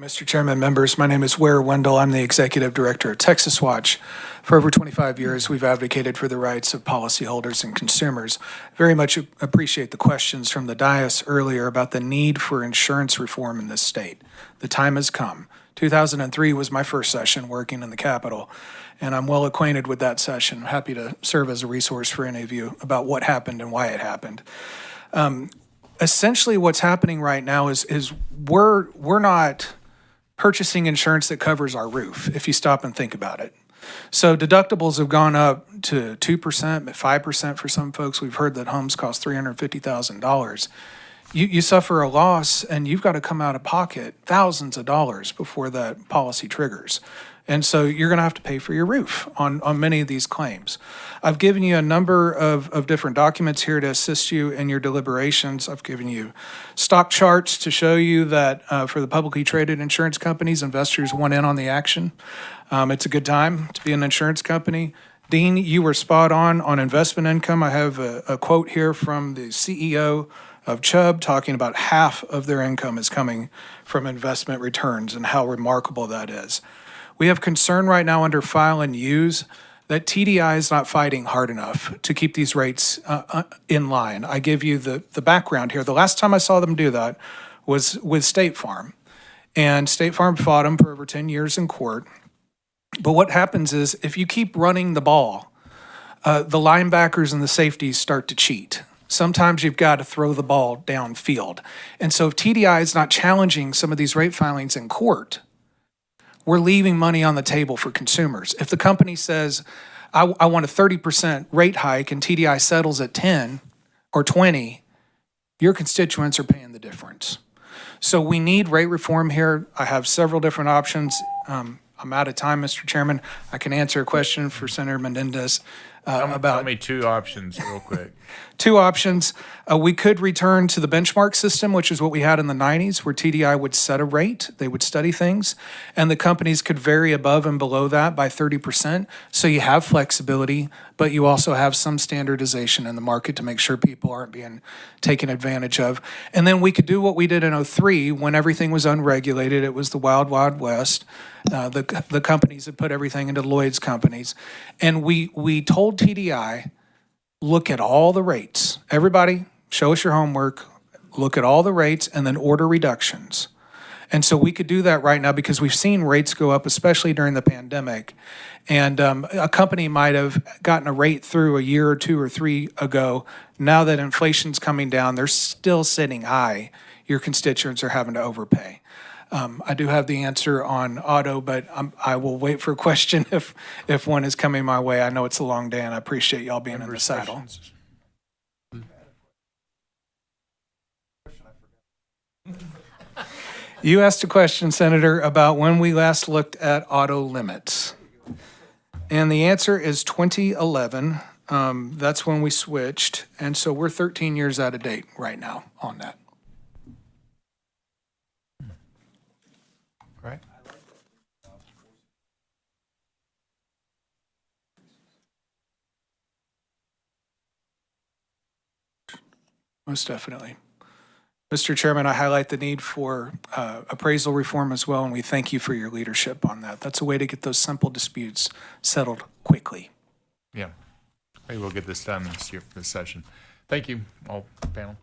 Mr. Chairman, members, my name is Ware Wendell. I'm the Executive Director of Texas Watch. For over 25 years, we've advocated for the rights of policyholders and consumers. Very much appreciate the questions from the dais earlier about the need for insurance reform in this state. The time has come. 2003 was my first session working in the Capitol, and I'm well acquainted with that session. I'm happy to serve as a resource for any of you about what happened and why it happened. Essentially, what's happening right now is we're not purchasing insurance that covers our roof, if you stop and think about it. So deductibles have gone up to 2%, 5% for some folks. We've heard that homes cost $350,000. You suffer a loss and you've got to come out of pocket thousands of dollars before that policy triggers. And so you're going to have to pay for your roof on many of these claims. I've given you a number of different documents here to assist you in your deliberations. I've given you stock charts to show you that for the publicly traded insurance companies, investors want in on the action. It's a good time to be an insurance company. Dean, you were spot on investment income. I have a quote here from the CEO of Chubb talking about half of their income is coming from investment returns and how remarkable that is. We have concern right now under file and use that TDI is not fighting hard enough to keep these rates in line. I give you the background here. The last time I saw them do that was with State Farm. And State Farm fought them for over 10 years in court. But what happens is if you keep running the ball, the linebackers and the safeties start to cheat. Sometimes you've got to throw the ball downfield. And so if TDI is not challenging some of these rate filings in court, we're leaving money on the table for consumers. If the company says, I want a 30% rate hike and TDI settles at 10 or 20, your constituents are paying the difference. So we need rate reform here. I have several different options. I'm out of time, Mr. Chairman. I can answer a question for Senator Menendez about. Tell me two options real quick. Two options. We could return to the benchmark system, which is what we had in the 90s, where TDI would set a rate, they would study things, and the companies could vary above and below that by 30%. So you have flexibility, but you also have some standardization in the market to make sure people aren't being taken advantage of. And then we could do what we did in 03 when everything was unregulated. It was the wild, wild west. The companies had put everything into Lloyd's companies. And we told TDI, look at all the rates. Everybody, show us your homework, look at all the rates, and then order reductions. And so we could do that right now because we've seen rates go up, especially during the pandemic. And a company might have gotten a rate through a year or two or three ago. Now that inflation's coming down, they're still sitting high. Your constituents are having to overpay. I do have the answer on auto, but I will wait for a question if one is coming my way. I know it's a long day, and I appreciate y'all being in the saddle. You asked a question, Senator, about when we last looked at auto limits. And the answer is 2011. That's when we switched. And so we're 13 years out of date right now on that. Right. Most definitely. Mr. Chairman, I highlight the need for appraisal reform as well, and we thank you for your leadership on that. That's a way to get those simple disputes settled quickly. Yeah. Maybe we'll get this done this session. Thank you, all panel.